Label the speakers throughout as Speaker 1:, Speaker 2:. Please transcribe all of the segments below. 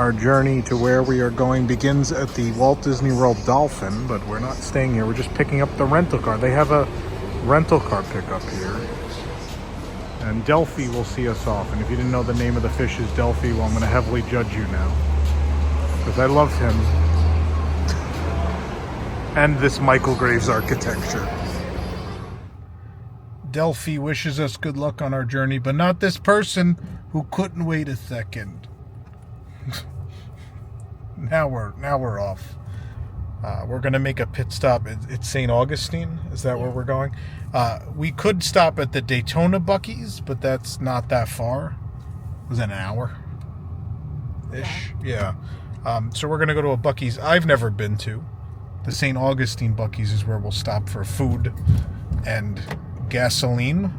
Speaker 1: Our journey to where we are going begins at the Walt Disney World Dolphin, but we're not staying here. We're just picking up the rental car. They have a rental car pickup here. And Delphi will see us off. And if you didn't know the name of the fish is Delphi, well, I'm going to heavily judge you now. Because I love him. And this Michael Graves architecture. Delphi wishes us good luck on our journey, but not this person who couldn't wait a second. Now we're off. We're going to make a pit stop. It's St. Augustine. Is that where we're going? We could stop at the Daytona Bucky's, but that's not that far. Was that an hour-ish? Yeah. So we're going to go to a Bucky's I've never been to. The St. Augustine Bucky's is where we'll stop for food and gasoline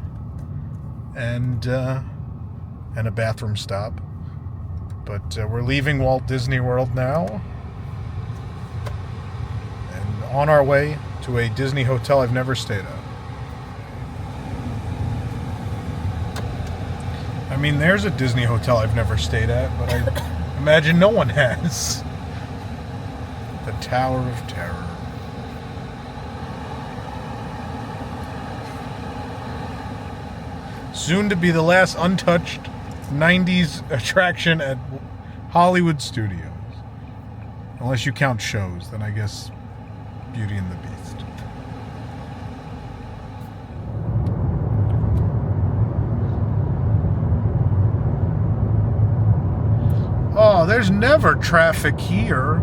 Speaker 1: and a bathroom stop. But we're leaving Walt Disney World now and on our way to a Disney hotel I've never stayed at. I mean, there's a Disney hotel I've never stayed at, but I imagine no one has. The Tower of Terror. Soon to be the last untouched 90s attraction at Hollywood Studios. Unless you count shows, then I guess Beauty and the Beast. Oh, there's never traffic here.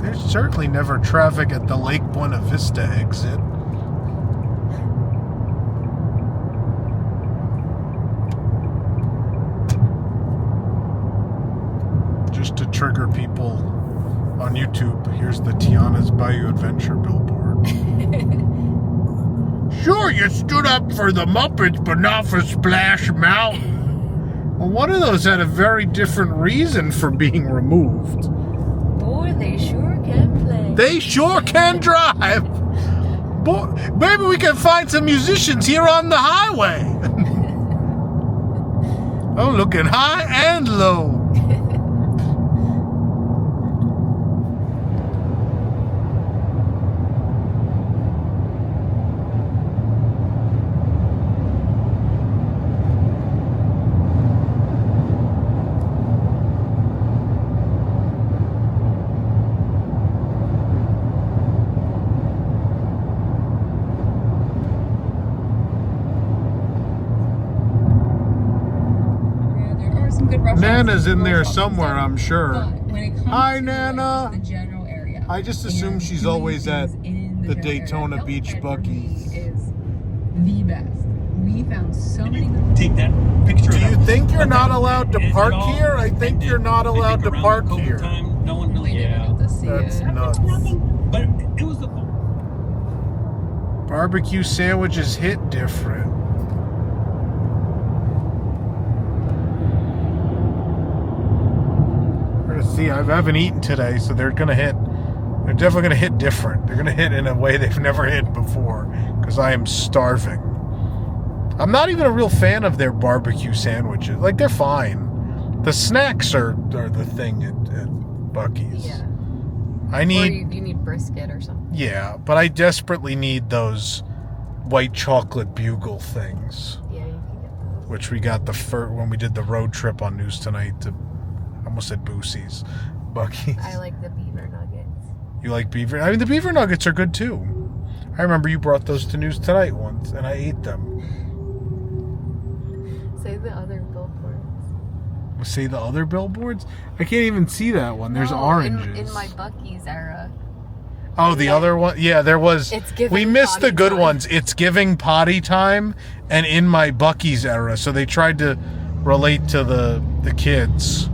Speaker 1: There's certainly never traffic at the Lake Buena Vista exit. Just to trigger people on YouTube, here's the Tiana's Bayou Adventure billboard. Sure, you stood up for the Muppets, but not for Splash Mountain. Well, one of those had a very different reason for being removed.
Speaker 2: Boy, they sure can play.
Speaker 1: They sure can drive. Boy, maybe we can find some musicians here on the highway. Oh, looking high and low. Nana's in there somewhere, I'm sure. Hi, Nana.
Speaker 3: The general area.
Speaker 1: I just assume she's always at the Daytona Beach Bucky's.
Speaker 3: Is the best. We found so many.
Speaker 4: Take that picture.
Speaker 1: Do you think you're not allowed to park here? I think you're not allowed to park here.
Speaker 4: No one really.
Speaker 1: That's nuts.
Speaker 4: But it was the
Speaker 1: Barbecue sandwiches hit different. See, I haven't eaten today, so they're definitely gonna hit different. They're gonna hit in a way they've never hit before, because I am starving. I'm not even a real fan of their barbecue sandwiches. Like, they're fine. The snacks are the thing at Bucky's.
Speaker 2: Yeah.
Speaker 1: I need...
Speaker 2: Or you need brisket or something.
Speaker 1: Yeah, but I desperately need those white chocolate bugle things.
Speaker 2: Yeah, you can get those.
Speaker 1: Which we got when we did the road trip on News Tonight to... I almost said Bucee's. Bucky's.
Speaker 2: I like the beaver nuggets.
Speaker 1: You like beaver? I mean, the beaver nuggets are good too. I remember you brought those to News Tonight once, and I ate them.
Speaker 2: Say the other billboards.
Speaker 1: Say the other billboards? I can't even see that one. There's oranges.
Speaker 2: In my Bucky's era.
Speaker 1: Oh, the other one? Yeah, there was. We missed the good ones. It's giving potty time, and in my Bucky's era. So they tried to relate to the kids.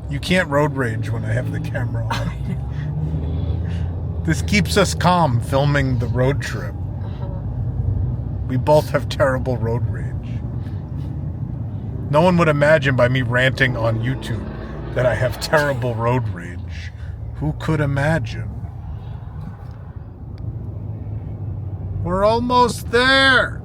Speaker 1: You can't road rage when I have the camera on. This keeps us calm filming the road trip. We both have terrible road rage. No one would imagine by me ranting on YouTube that I have terrible road rage. Who could imagine? We're almost there.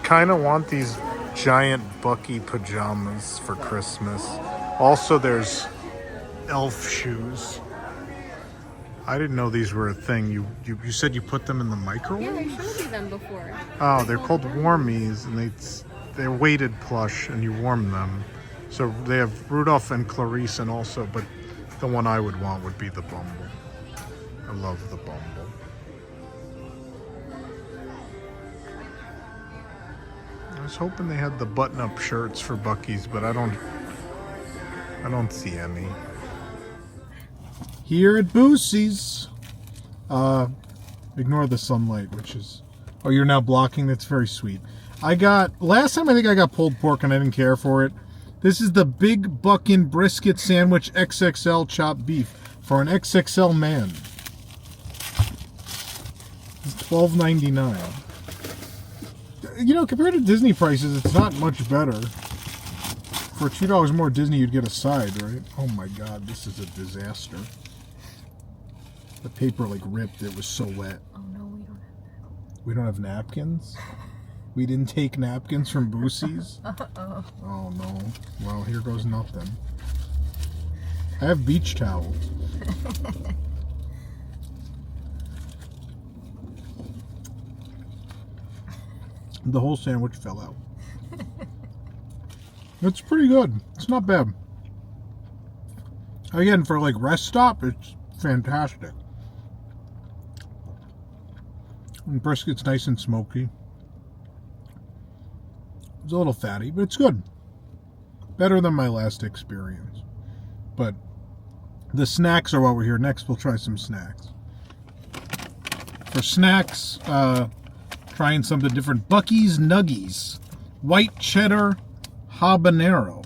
Speaker 1: kind of want these giant Bucee pajamas for Christmas. Also, there's elf shoes. I didn't know these were a thing. You said you put them in the microwave?
Speaker 2: Yeah, I showed you them before.
Speaker 1: Oh, they're called warmies, and they're weighted plush, and you warm them. So they have Rudolph and Clarice, and also, but the one I would want would be the Bumble. I love the Bumble. I was hoping they had the button-up shirts for Buc-ee's, but I don't see any. Here at Bucee's, ignore the sunlight, which is, oh, you're now blocking. That's very sweet. Last time I think I got pulled pork and I didn't care for it. This is the Big Buckin Brisket Sandwich XXL chopped beef for an XXL man. It's $12.99. You know, compared to Disney prices, it's not much better. For $2 more Disney, you'd get a side, right? Oh my God, this is a disaster. The paper like ripped. It was so wet.
Speaker 2: Oh no, we don't have that.
Speaker 1: We don't have napkins? We didn't take napkins from Bucee's?
Speaker 2: Uh-oh.
Speaker 1: Oh no. Well, here goes nothing. I have beach towels. The whole sandwich fell out. It's pretty good. It's not bad. Again, for like rest stop, it's fantastic. And brisket's nice and smoky. It's a little fatty, but it's good. Better than my last experience. But the snacks are why we're here. Next, we'll try some snacks. For snacks, trying something different. Buc-ee's Nuggies. White cheddar habanero.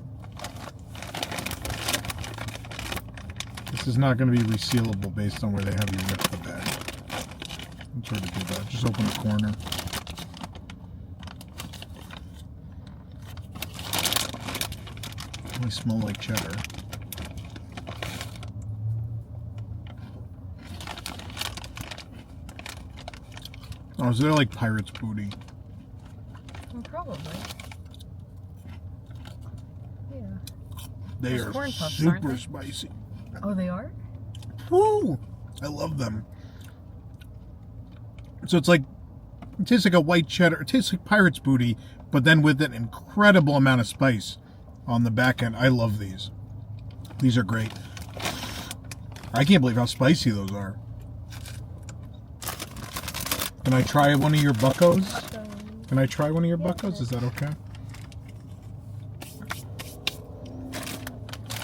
Speaker 1: This is not going to be resealable based on where they have you rip the bag. I'll try to do that. Just open the corner. They smell like cheddar. Oh, so they're like pirate's booty.
Speaker 2: Probably. Yeah.
Speaker 1: They
Speaker 2: There's
Speaker 1: are
Speaker 2: corn puffs, aren't
Speaker 1: super
Speaker 2: they?
Speaker 1: spicy.
Speaker 2: Oh, they are?
Speaker 1: Woo! I love them. So it's like, it tastes like a white cheddar. It tastes like pirate's booty, but then with an incredible amount of spice on the back end. I love these. These are great. I can't believe how spicy those are. Can I try one of your buckos? Can I try one of your buckos? Is that okay?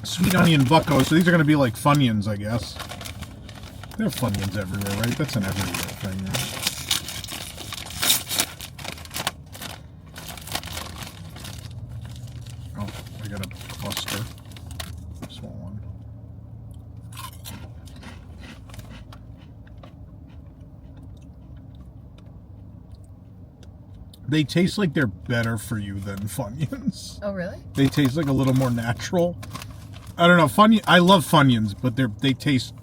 Speaker 1: Sweet onion buckos. So these are going to be like Funyuns, I guess. There are Funyuns everywhere, right? That's an everywhere thing, right? Oh, I got a cluster. Small one. They taste like they're better for you than Funyuns.
Speaker 2: Oh, really?
Speaker 1: They taste like a little more natural. I don't know. I love Funyuns, but they taste.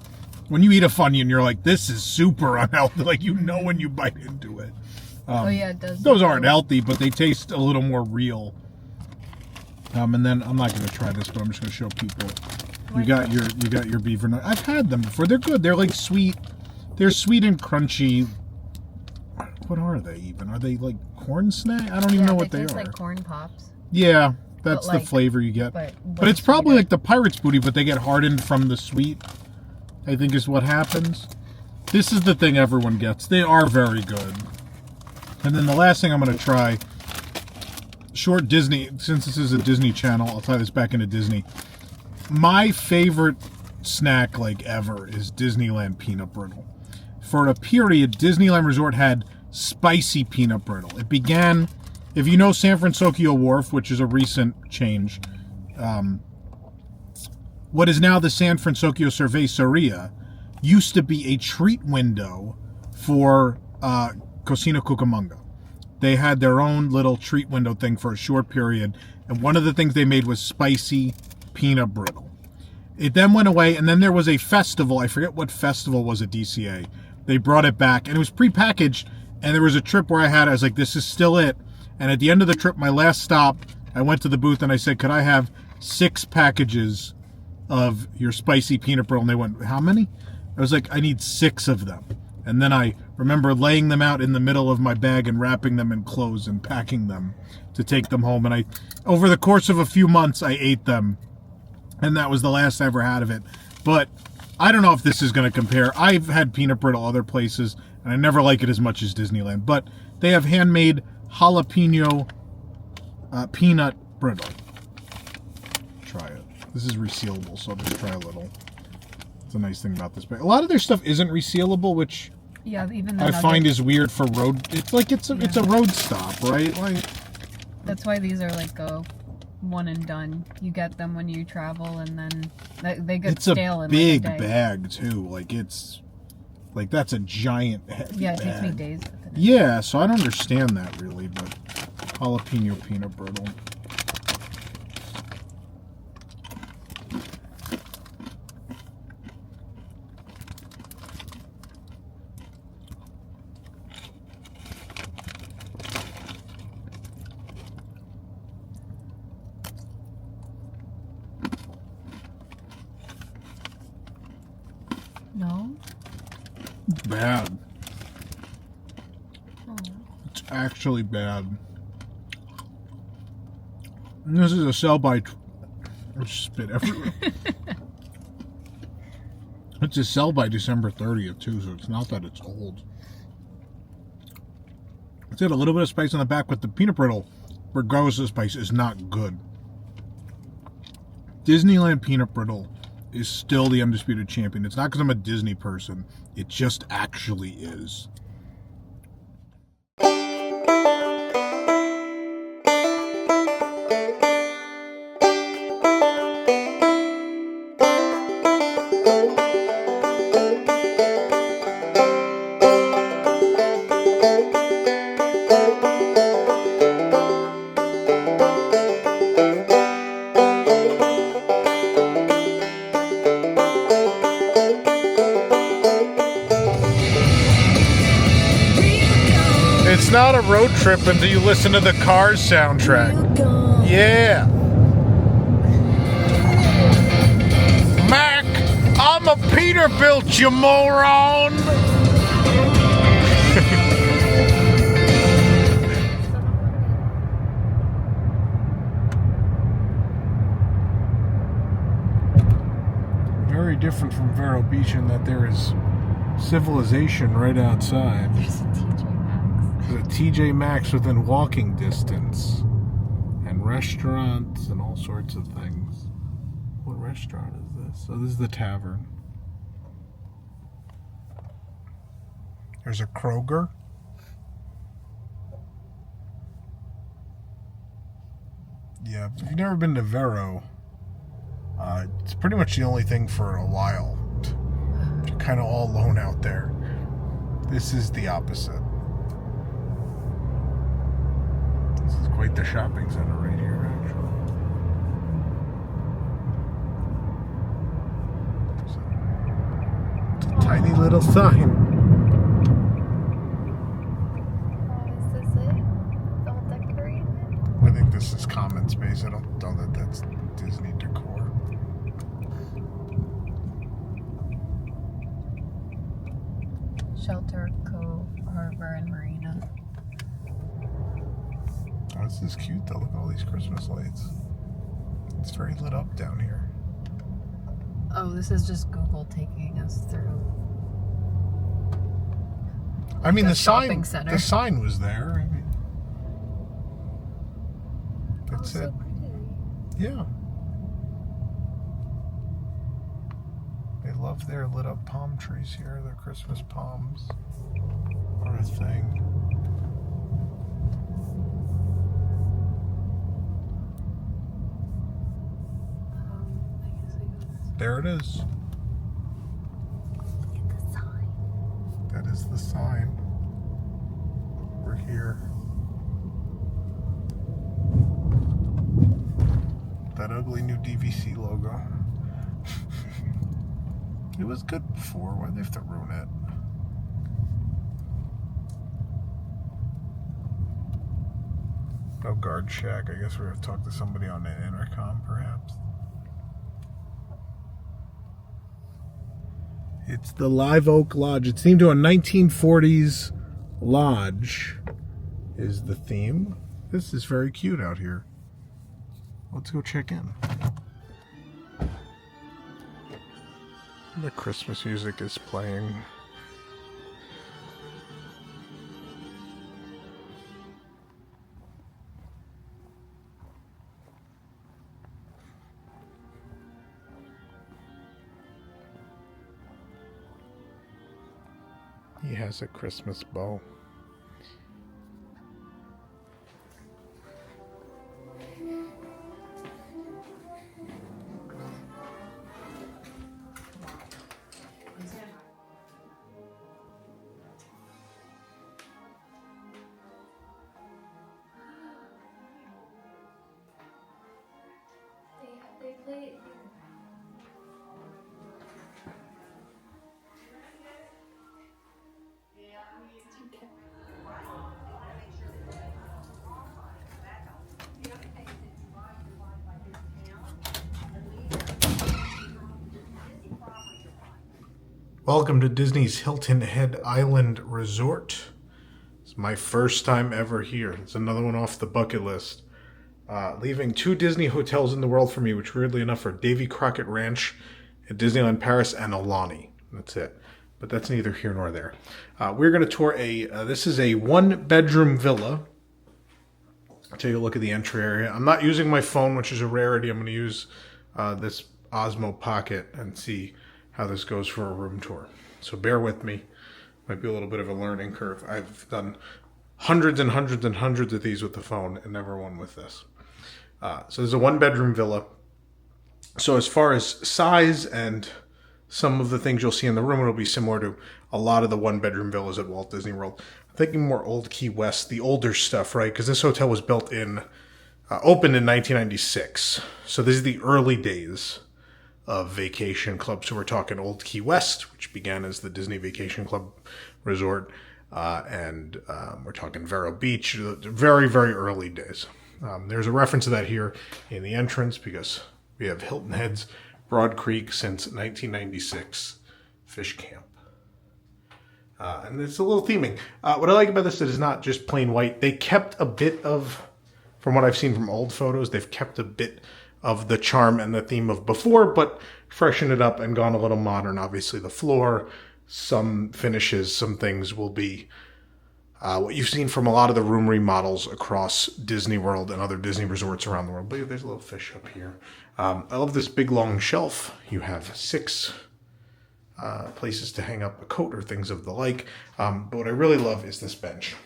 Speaker 1: When you eat a Funyun, you're like, this is super unhealthy. Like, you know when you bite into it.
Speaker 2: Oh yeah, it does.
Speaker 1: Those aren't healthy, but they taste a little more real. And then I'm not going to try this, but I'm just going to show people. You got your beaver nut. I've had them before. They're good. They're like sweet. They're sweet and crunchy. What are they even? Are they like corn snack? I don't even know what they
Speaker 2: taste
Speaker 1: are.
Speaker 2: like corn pops.
Speaker 1: Yeah, that's
Speaker 2: But
Speaker 1: the flavor you get.
Speaker 2: But
Speaker 1: it's probably like the pirate's booty, but they get hardened from the sweet, I think is what happens. This is the thing everyone gets. They are very good. And then the last thing I'm going to try, short Disney, since this is a Disney channel, I'll tie this back into Disney. My favorite snack like ever is Disneyland peanut brittle. For a period, Disneyland Resort had spicy peanut brittle. It began, if you know San Francisco Wharf, which is a recent change, what is now the San Francisco Cerveceria used to be a treat window for Cocina Cucamonga. They had their own little treat window thing for a short period, and one of the things they made was spicy peanut brittle. It then went away, and then there was a festival. I forget what festival was at DCA. They brought it back, and it was prepackaged, and there was a trip where I was like, this is still it. And at the end of the trip, my last stop, I went to the booth and I said, could I have 6 packages of your spicy peanut brittle? And they went, how many? I was like, I need 6 of them. And then I remember laying them out in the middle of my bag and wrapping them in clothes and packing them to take them home. And over the course of a few months, I ate them. And that was the last I ever had of it. But I don't know if this is going to compare. I've had peanut brittle other places, and I never like it as much as Disneyland. But they have handmade jalapeno peanut brittle. Try it. This is resealable, so I'll just try a little. It's a nice thing about this bag. A lot of their stuff isn't resealable, which
Speaker 2: Yeah, even the
Speaker 1: I find
Speaker 2: nuggets.
Speaker 1: is weird for road. It's like it's a road stop, right? Like
Speaker 2: That's why these are like a one and done. You get them when you travel, and then they get
Speaker 1: it's
Speaker 2: stale
Speaker 1: a
Speaker 2: in
Speaker 1: big
Speaker 2: like a day.
Speaker 1: bag too. Like that's a giant heavy
Speaker 2: Yeah, it takes me
Speaker 1: bag.
Speaker 2: days to finish.
Speaker 1: Yeah, so I don't understand that really, but jalapeno peanut brittle.
Speaker 2: No?
Speaker 1: Bad.
Speaker 2: Oh.
Speaker 1: It's actually bad. And this is a sell-by. Just spit everywhere. It's a sell-by December 30th too, so it's not that it's old. It's got a little bit of spice on the back, but the peanut brittle, regardless of spice, is not good. Disneyland peanut brittle is still the undisputed champion. It's not because I'm a Disney person. It just actually is. It's not a road trip until you listen to the Cars soundtrack. Yeah. Mac, I'm a Peterbilt, you moron. Very different from Vero Beach in that there is civilization right outside.
Speaker 2: There's a TJ Maxx.
Speaker 1: There's a TJ Maxx within walking distance, and restaurants and all sorts of things. What restaurant is this? Oh, this is the tavern. There's a Kroger. Yeah, if you've never been to Vero, it's pretty much the only thing for a while. You're kind of all alone out there. This is the opposite. This is quite the shopping center right here, actually. It's a tiny little sign.
Speaker 2: Is this it? All decorated?
Speaker 1: I think this is common space. I don't know that that's Disney decor.
Speaker 2: Shelter, Cove, Harbor, and Marina.
Speaker 1: Oh, this is cute though. Look at all these Christmas lights. It's very lit up down here.
Speaker 2: Oh, this is just Google taking us through.
Speaker 1: I mean,
Speaker 2: a
Speaker 1: the
Speaker 2: shopping
Speaker 1: sign.
Speaker 2: center.
Speaker 1: The sign was there. I mean, that's it. Yeah. They love their lit up palm trees here. Their Christmas palms are a thing.
Speaker 2: I guess I go this way.
Speaker 1: There it is.
Speaker 2: Look at the sign.
Speaker 1: That is the sign. We're here. That ugly new DVC logo. It was good before. Why'd they have to ruin it? No guard shack. I guess we're going to talk to somebody on the intercom, perhaps. It's the Live Oak Lodge. It's themed to a 1940s lodge, is the theme. This is very cute out here. Let's go check in. The Christmas music is playing. He has a Christmas bow.
Speaker 5: They play it here.
Speaker 1: Welcome to Disney's Hilton Head Island Resort. It's my first time ever here. It's another one off the bucket list. Leaving 2 Disney hotels in the world for me, which weirdly enough are Davy Crockett Ranch at Disneyland Paris and Aulani. That's it. But that's neither here nor there. We're going to tour this is a 1-bedroom villa. I'll take a look at the entry area. I'm not using my phone, which is a rarity. I'm going to use this Osmo Pocket and see how this goes for a room tour. So bear with me. Might be a little bit of a learning curve. I've done hundreds and hundreds and hundreds of these with the phone and never one with this. So there's a 1-bedroom villa. So as far as size and some of the things you'll see in the room, it'll be similar to a lot of the 1-bedroom villas at Walt Disney World. I'm thinking more Old Key West, the older stuff, right? Because this hotel was opened in 1996. So this is the early days of vacation clubs. So we're talking Old Key West, which began as the Disney Vacation Club Resort, and we're talking Vero Beach, very, very early days. There's a reference to that here in the entrance because we have Hilton Head's Broad Creek since 1996 fish camp. And it's a little theming. What I like about this is it's not just plain white. They kept a bit of, from what I've seen from old photos, they've kept a bit of the charm and the theme of before, but freshened it up and gone a little modern. Obviously the floor, some finishes, some things will be what you've seen from a lot of the room remodels across Disney World and other Disney resorts around the world. But there's a little fish up here. I love this big long shelf. You have 6 places to hang up a coat or things of the like. But what I really love is this bench.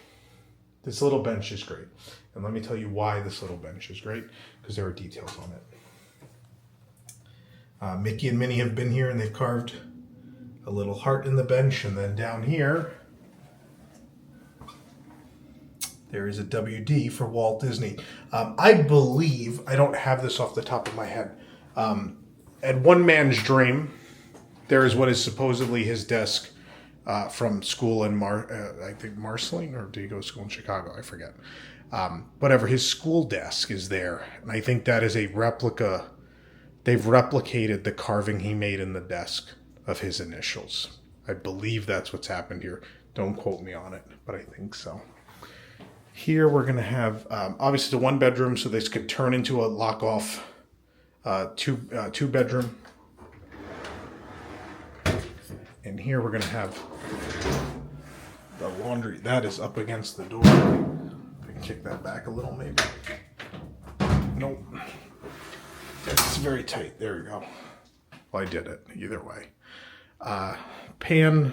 Speaker 1: This little bench is great. And let me tell you why this little bench is great, because there are details on it. Mickey and Minnie have been here and they've carved a little heart in the bench. And then down here, there is a WD for Walt Disney. I believe, I don't have this off the top of my head, at One Man's Dream, there is what is supposedly his desk from school in I think Marceline, or did he go to school in Chicago? I forget. Whatever, his school desk is there. And I think that is a replica. They've replicated the carving he made in the desk of his initials. I believe that's what's happened here. Don't quote me on it, but I think so. Here we're going to have, obviously it's a 1-bedroom, so this could turn into a lock-off 2-bedroom. And here we're going to have the laundry. That is up against the door. I can kick that back a little, maybe. Nope. It's very tight. There we go. Well, I did it either way. Pan,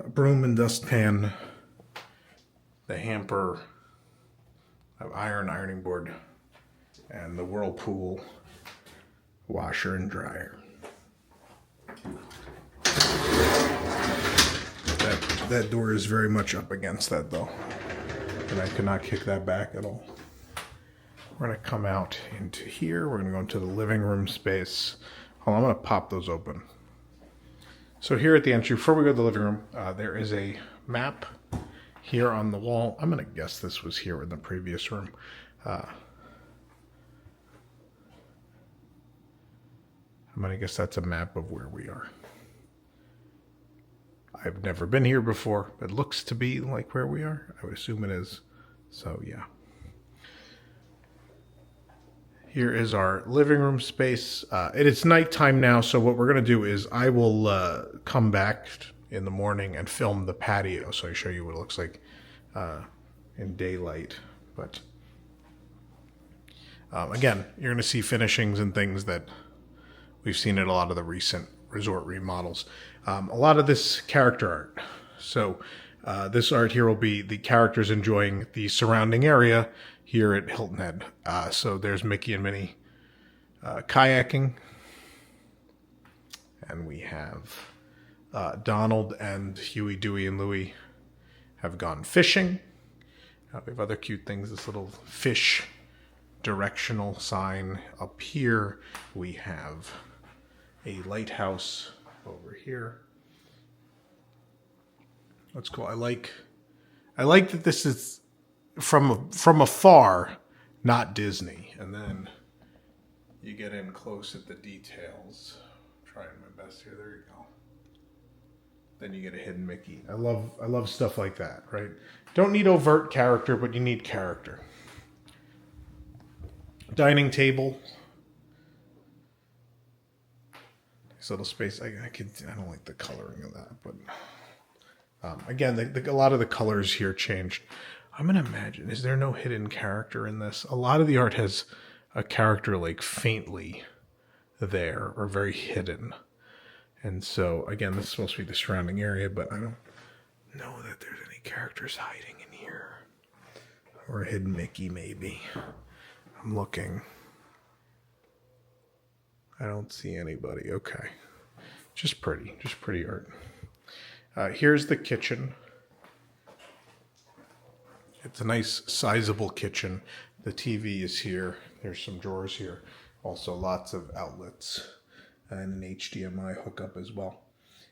Speaker 1: broom and dustpan, the hamper, ironing board, and the Whirlpool washer and dryer. That door is very much up against that though, and I cannot kick that back at all. We're going to come out into here. We're going to go into the living room space. Hold on, I'm going to pop those open. So here at the entry, before we go to the living room, there is a map here on the wall. I'm going to guess this was here in the previous room. I'm going to guess that's a map of where we are. I've never been here before. It looks to be like where we are. I would assume it is. So, yeah. Here is our living room space. It's nighttime now, so what we're going to do is I will come back in the morning and film the patio, so I show you what it looks like in daylight. But again, you're going to see finishings and things that we've seen in a lot of the recent resort remodels. A lot of this character art. So this art here will be the characters enjoying the surrounding area here at Hilton Head. So there's Mickey and Minnie kayaking. And we have Donald and Huey, Dewey, and Louie have gone fishing. We have other cute things. This little fish directional sign up here. We have a lighthouse over here. That's cool. I like that this is from afar, not Disney. And then you get in close at the details. I'm trying my best here. There you go. Then you get a hidden Mickey. I love stuff like that, right? Don't need overt character, but you need character. Dining table. Nice little space. I don't like the coloring of that, but again, a lot of the colors here changed. I'm gonna imagine, is there no hidden character in this? A lot of the art has a character like faintly there or very hidden. And so, again, this is supposed to be the surrounding area, but I don't know that there's any characters hiding in here. Or a hidden Mickey, maybe. I'm looking. I don't see anybody. Okay. Just pretty art. Here's the kitchen. It's a nice, sizable kitchen. The TV is here. There's some drawers here. Also, lots of outlets. And an HDMI hookup as well.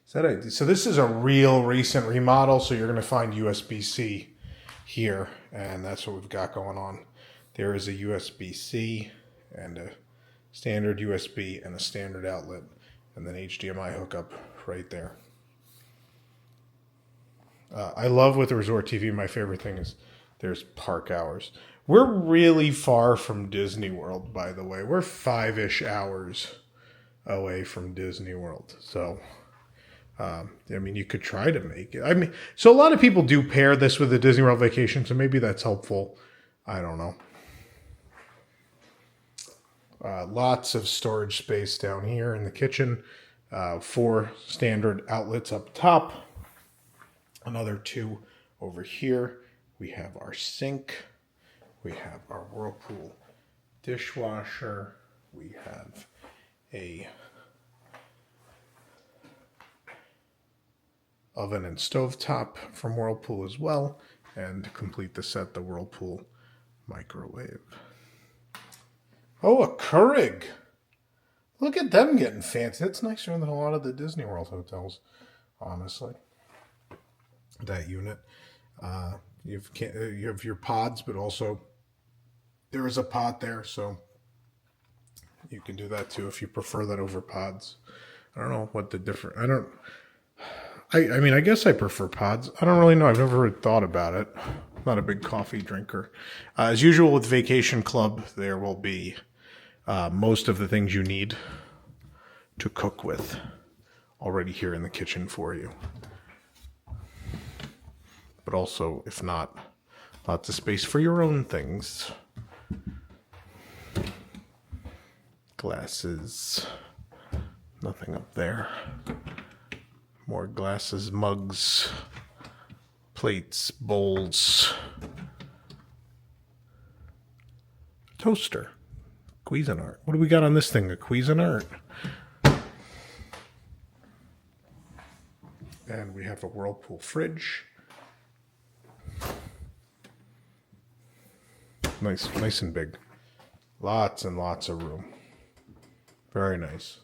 Speaker 1: So this is a real recent remodel, so you're going to find USB-C here, and that's what we've got going on. There is a USB-C and a standard USB and a standard outlet, and then HDMI hookup right there. I love with the Resort TV, my favorite thing is there's park hours. We're really far from Disney World, by the way. We're 5-ish hours away from Disney World. So, you could try to make it. So a lot of people do pair this with a Disney World vacation, so maybe that's helpful. I don't know. Lots of storage space down here in the kitchen. 4 standard outlets up top. Another 2 over here. We have our sink. We have our Whirlpool dishwasher. We have a oven and stovetop from Whirlpool as well, and to complete the set, the Whirlpool microwave. Oh, a Keurig! Look at them getting fancy. That's nicer than a lot of the Disney World hotels, honestly. That unit. You have your pods, but also there is a pot there, so you can do that too if you prefer that over pods. I don't know what the difference. I guess I prefer pods. I don't really know. I've never really thought about it. I'm not a big coffee drinker. As usual with Vacation Club, there will be most of the things you need to cook with already here in the kitchen for you. But also, if not, lots of space for your own things. Glasses. Nothing up there. More glasses, mugs, plates, bowls. Toaster. Cuisinart. What do we got on this thing? A Cuisinart. And we have a Whirlpool fridge. Nice and big. Lots and lots of room. Very nice.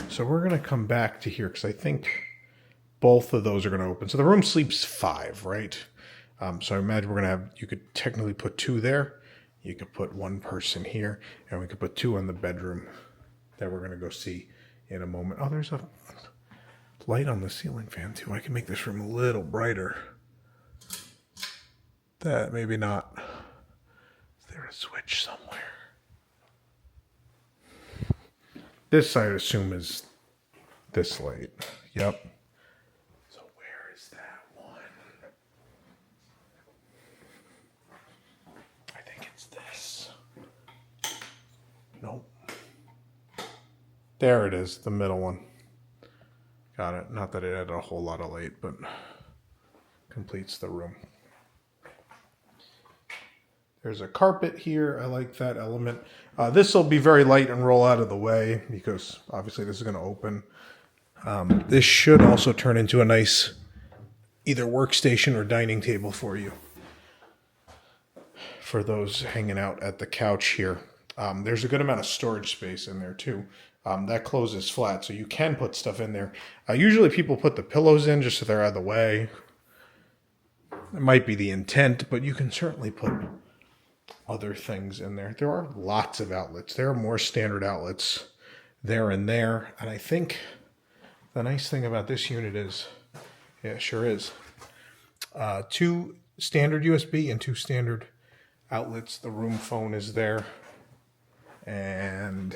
Speaker 1: So we're going to come back to here because I think both of those are going to open. So the room sleeps 5, right? So I imagine we're going to have, you could technically put 2 there. You could put 1 person here, and we could put 2 in the bedroom that we're going to go see in a moment. Oh, there's a light on the ceiling fan too. I can make this room a little brighter. That, maybe not. Is there a switch somewhere? This, I assume, is this light. Yep. So where is that one? I think it's this. Nope. There it is, the middle one. Got it. Not that it added a whole lot of light, but completes the room. There's a carpet here. I like that element. This will be very light and roll out of the way because obviously this is going to open. This should also turn into a nice either workstation or dining table for you. For those hanging out at the couch here. There's a good amount of storage space in there too. That closes flat, so you can put stuff in there. Usually people put the pillows in just so they're out of the way. It might be the intent, but you can certainly put other things in there. There are lots of outlets. There are more standard outlets there and there. And I think the nice thing about this unit is, yeah, it sure is, 2 standard USB and 2 standard outlets. The room phone is there. And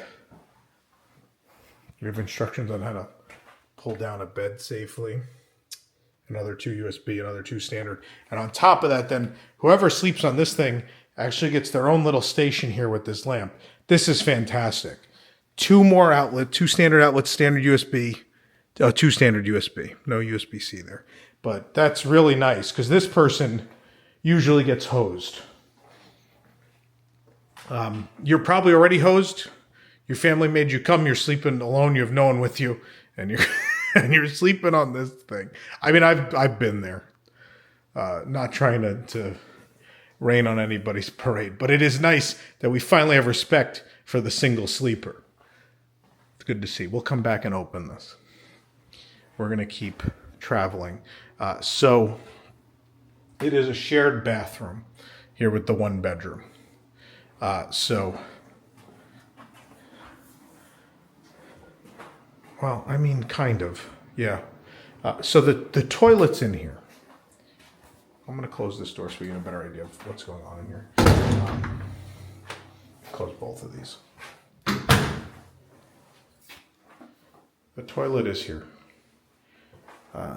Speaker 1: you have instructions on how to pull down a bed safely. Another 2 USB, another 2 standard. And on top of that, then, whoever sleeps on this thing actually gets their own little station here with this lamp. This is fantastic. 2 more outlets, 2 standard outlets, standard USB, 2 standard USB. No USB-C there. But that's really nice because this person usually gets hosed. You're probably already hosed. Your family made you come. You're sleeping alone. You have no one with you, and you're and you're sleeping on this thing. I mean, I've been there. Not trying to rain on anybody's parade, but it is nice that we finally have respect for the single sleeper. It's good to see. We'll come back and open this. We're gonna keep traveling. So it is a shared bathroom here with the 1 bedroom. Well, I mean, kind of, yeah. So the toilet's in here. I'm going to close this door so we get a better idea of what's going on in here. Close both of these. The toilet is here.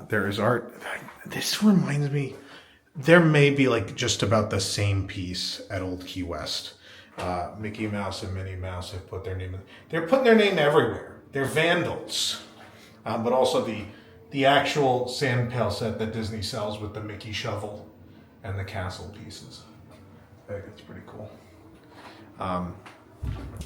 Speaker 1: There is art. This reminds me, there may be like just about the same piece at Old Key West. Mickey Mouse and Minnie Mouse have put their name in. They're putting their name everywhere. They're vandals. But also the actual sand pail set that Disney sells with the Mickey shovel and the castle pieces. I think it's pretty cool.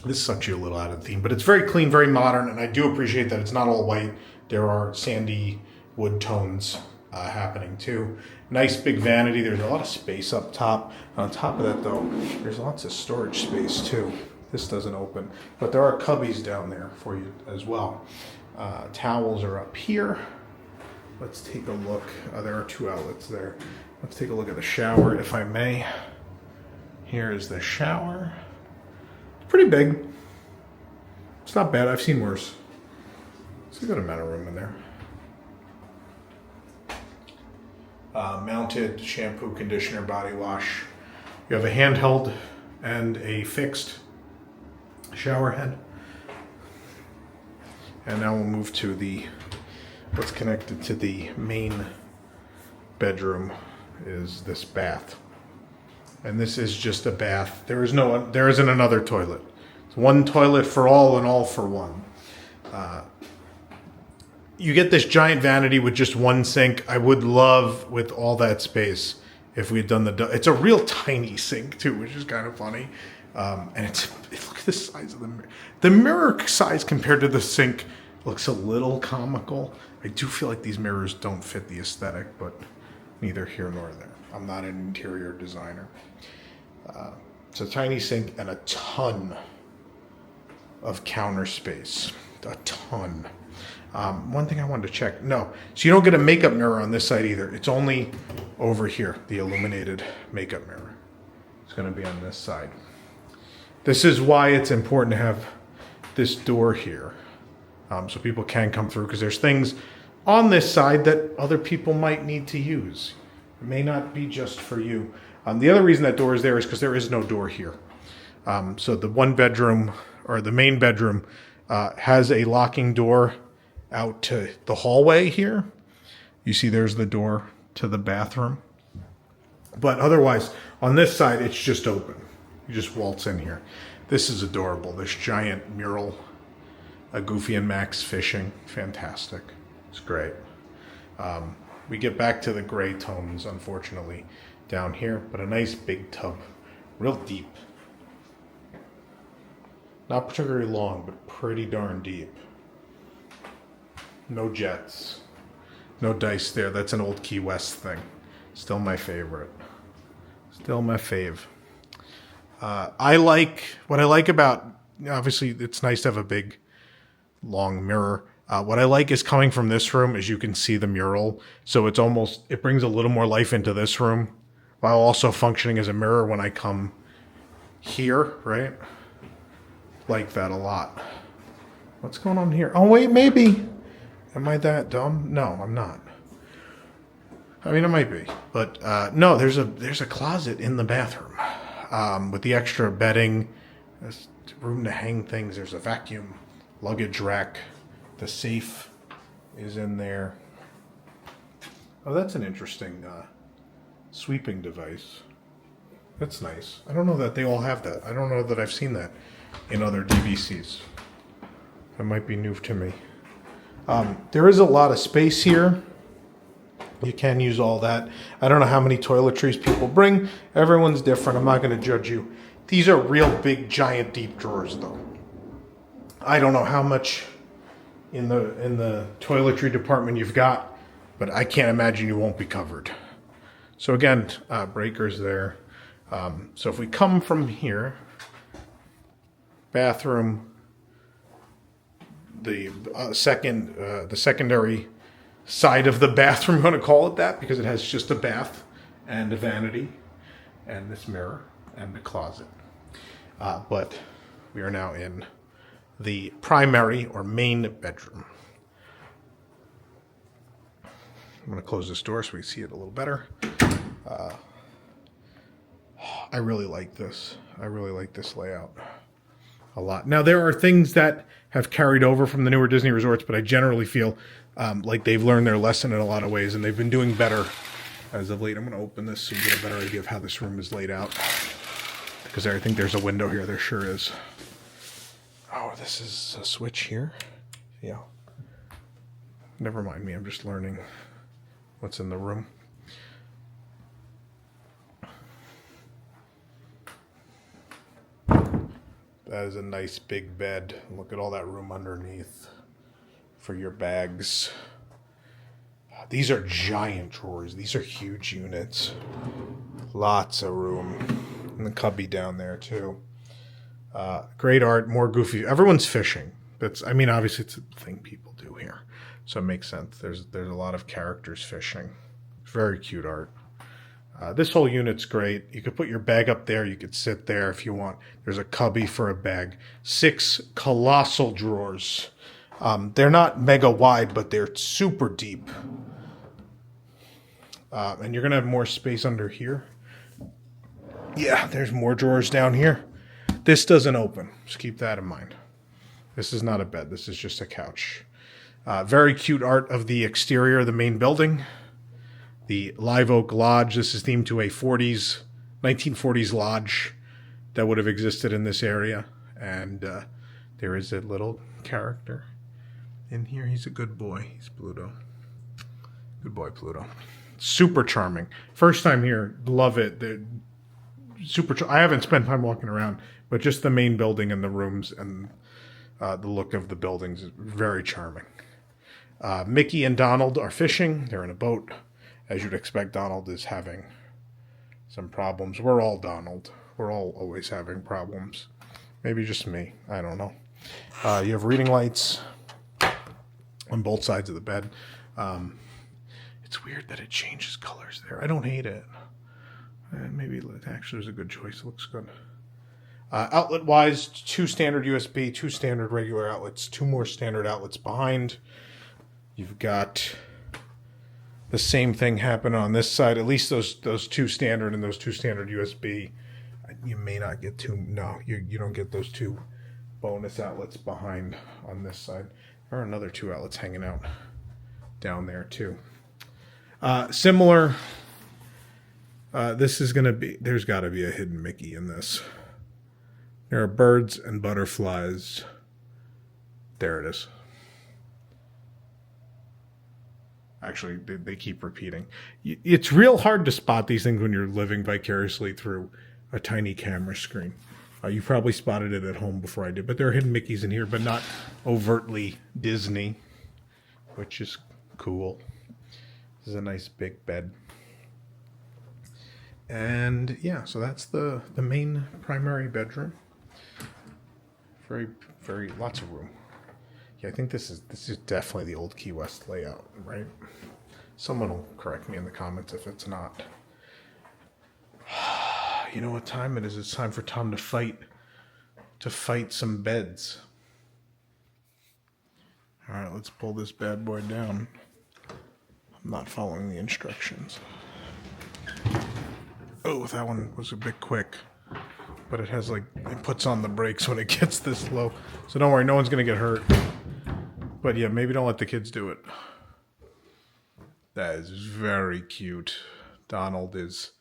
Speaker 1: This sucks you a little out of the theme, but it's very clean, very modern, and I do appreciate that it's not all white. There are sandy wood tones happening too. Nice big vanity. There's a lot of space up top. On top of that, though, there's lots of storage space too. This doesn't open, but there are cubbies down there for you as well. Towels are up here. Let's take a look. There are 2 outlets there. Let's take a look at the shower, if I may. Here is the shower. Pretty big. It's not bad. I've seen worse. It's a good amount of room in there. Mounted shampoo, conditioner, body wash. You have a handheld and a fixed shower head. And now we'll move to what's connected to the main bedroom is this bath. And this is just a bath. There isn't another toilet. It's 1 toilet for all and all for one. You get this giant vanity with just 1 sink. I would love, with all that space, if we had done it's a real tiny sink too, which is kind of funny. And look at the size of the mirror. The mirror size compared to the sink looks a little comical. I do feel like these mirrors don't fit the aesthetic, but neither here nor there. I'm not an interior designer. It's a tiny sink and a ton of counter space. A ton. One thing I wanted to check. No, so you don't get a makeup mirror on this side either. It's only over here, the illuminated makeup mirror. It's going to be on this side. This is why it's important to have this door here, so people can come through, because there's things on this side that other people might need to use. It may not be just for you. The other reason that door is there is because there is no door here. So the one bedroom, or the main bedroom, has a locking door out to the hallway here. You see there's the door to the bathroom. But otherwise, on this side, it's just open. You just waltz in here. This is adorable. This giant mural, a Goofy and Max fishing. Fantastic. It's great. We get back to the gray tones, unfortunately, down here. But a nice big tub. Real deep. Not particularly long, but pretty darn deep. No jets. No dice there. That's an old Key West thing. Still my favorite. Still my fave. What I like about, obviously it's nice to have a big, long mirror. What I like is coming from this room is you can see the mural. So it brings a little more life into this room while also functioning as a mirror when I come here, right? Like that a lot. What's going on here? Oh wait, maybe. Am I that dumb? No, I'm not. I mean, it might be, but no. There's a closet in the bathroom with the extra bedding, there's room to hang things. There's a vacuum, luggage rack. The safe is in there. Oh, that's an interesting sweeping device. That's nice. I don't know that they all have that. I don't know that I've seen that in other DVCs. That might be new to me. There is a lot of space here. You can use all that. I don't know how many toiletries people bring. Everyone's different. I'm not going to judge you. These are real big, giant, deep drawers, though. I don't know how much in the toiletry department you've got, but I can't imagine you won't be covered. So again, breakers there. So if we come from here, bathroom, the secondary side of the bathroom, I'm going to call it that because it has just a bath and a vanity and this mirror and a closet. But we are now in the primary or main bedroom. I'm going to close this door so we can see it a little better. I really like this. I really like this layout a lot. Now, there are things that have carried over from the newer Disney resorts, but I generally feel like they've learned their lesson in a lot of ways, and they've been doing better as of late. I'm going to open this so you get a better idea of how this room is laid out, because I think there's a window here. There sure is. Oh, this is a switch here. Yeah. Never mind me. I'm just learning what's in the room. That is a nice big bed. Look at all that room underneath for your bags. These are giant drawers. These are huge units. Lots of room. And the cubby down there too. Great art, more Goofy. Everyone's fishing. Obviously it's a thing people do here. So it makes sense. There's a lot of characters fishing. Very cute art. This whole unit's great. You could put your bag up there. You could sit there if you want. There's a cubby for a bag. 6 colossal drawers. They're not mega wide, but they're super deep. And you're going to have more space under here. Yeah, there's more drawers down here. This doesn't open. Just keep that in mind. This is not a bed. This is just a couch. Very cute art of the exterior of the main building. The Live Oak Lodge. This is themed to a 1940s lodge that would have existed in this area. And there is a little character in here. He's a good boy. He's Pluto. Good boy, Pluto. Super charming. First time here. Love it. I haven't spent time walking around, but just the main building and the rooms and the look of the buildings is very charming. Mickey and Donald are fishing. They're in a boat. As you'd expect, Donald is having some problems. We're all Donald. We're all always having problems. Maybe just me. I don't know. You have reading lights on both sides of the bed. It's weird that it changes colors there. I don't hate it. Maybe it actually was a good choice. It looks good. Outlet-wise, 2 standard USB, 2 standard regular outlets, 2 more standard outlets behind. You've got the same thing happen on this side. At least those 2 standard and those 2 standard USB. You may not get 2. No, you don't get those 2 bonus outlets behind on this side. There are another 2 outlets hanging out down there too. Similar. This is going to be, there's got to be a hidden Mickey in this. There are birds and butterflies. There it is. Actually, they keep repeating. It's real hard to spot these things when you're living vicariously through a tiny camera screen. You probably spotted it at home before I did, but there are hidden Mickeys in here, but not overtly Disney, which is cool. This is a nice big bed. And yeah, so that's the main primary bedroom. Very lots of room. Yeah, I think this is definitely the old Key West layout, right? Someone will correct me in the comments if it's not. You know what time it is? It's time for Tom to fight some beds. All right, let's pull this bad boy down. I'm not following the instructions. Oh, that one was a bit quick. But it has it puts on the brakes when it gets this low. So don't worry, no one's going to get hurt. But yeah, maybe don't let the kids do it. That is very cute. Donald is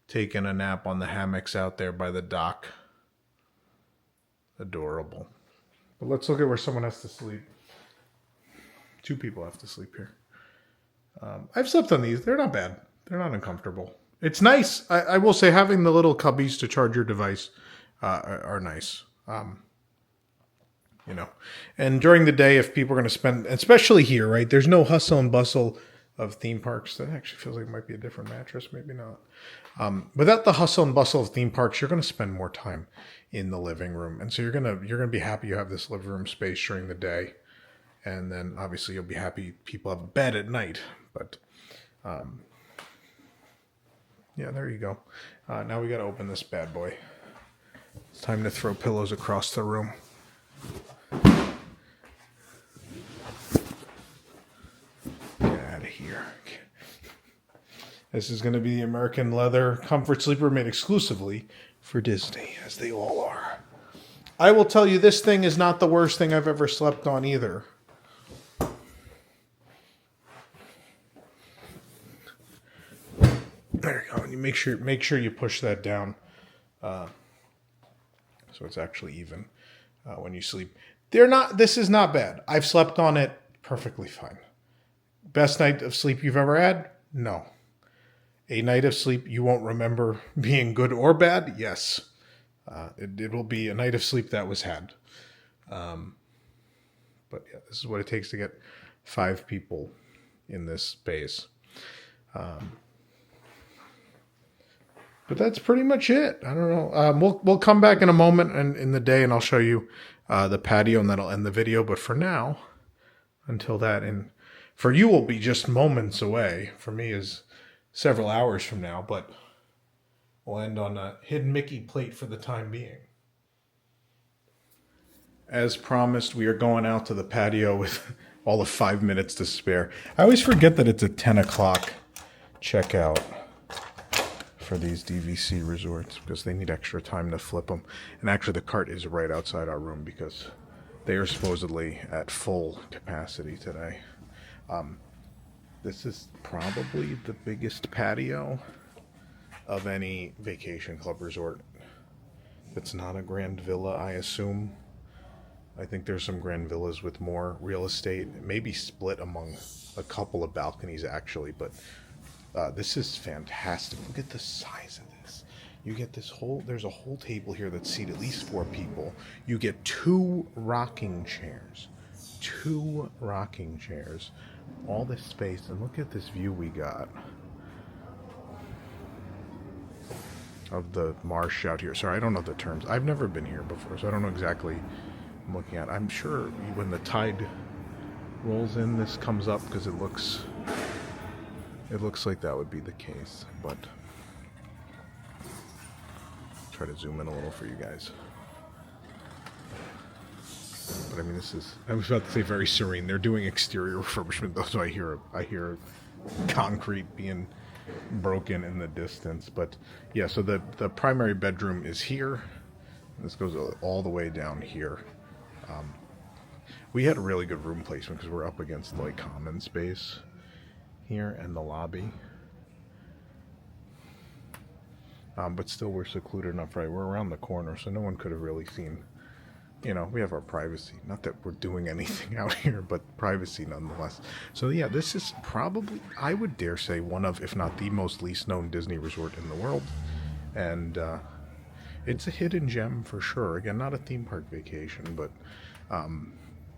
Speaker 1: taking a nap on the hammocks out there by the dock. Adorable. But let's look at where someone has to sleep. 2 people have to sleep here. I've slept on these. They're not bad. They're not uncomfortable. It's nice. I will say having the little cubbies to charge your device are nice. You know, and during the day, if people are going to spend, especially here, right? There's no hustle and bustle of theme parks. That actually feels like it might be a different mattress, maybe not. Without the hustle and bustle of theme parks, you're going to spend more time in the living room, and so you're gonna be happy you have this living room space during the day, and then obviously you'll be happy people have a bed at night. But yeah, there you go. Now we got to open this bad boy. It's time to throw pillows across the room. Get out of here. This is going to be the American leather comfort sleeper made exclusively for Disney, as they all are. I will tell you, this thing is not the worst thing I've ever slept on either. There you go. And you make sure you push that down, so it's actually even when you sleep. This is not bad. I've slept on it perfectly fine. Best night of sleep you've ever had? No. A night of sleep you won't remember being good or bad? Yes. It will be a night of sleep that was had. But yeah, this is what it takes to get 5 people in this space. But that's pretty much it. I don't know. We'll come back in a moment and in the day, and I'll show you the patio, and that'll end the video. But for now, until that, and for you will be just moments away. For me is several hours from now. But we'll end on a hidden Mickey plate for the time being. As promised, we are going out to the patio with all of 5 minutes to spare. I always forget that it's a 10 o'clock checkout for these DVC resorts because they need extra time to flip them. And actually the cart is right outside our room because they are supposedly at full capacity today. This is probably the biggest patio of any vacation club resort. It's not a grand villa, I assume. I think there's some grand villas with more real estate, maybe split among a couple of balconies actually, but this is fantastic. Look at the size of this. You get there's a whole table here that seat at least 4 people. You get 2 rocking chairs. 2 rocking chairs. All this space, and look at this view we got of the marsh out here. Sorry, I don't know the terms. I've never been here before, so I don't know exactly what I'm looking at. I'm sure when the tide rolls in, this comes up because it looks like that would be the case, but try to zoom in a little for you guys. But I mean, this is, I was about to say very serene. They're doing exterior refurbishment though, so I hear concrete being broken in the distance. But yeah, so the primary bedroom is here. This goes all the way down here. We had a really good room placement because we're up against like common space here and the lobby. But still we're secluded enough, right? We're around the corner, so no one could have really seen. You know, we have our privacy. Not that we're doing anything out here, but privacy nonetheless. So yeah, this is probably, I would dare say, one of, if not the most least known Disney resort in the world. And it's a hidden gem for sure. Again, not a theme park vacation, but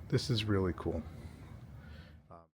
Speaker 1: this is really cool.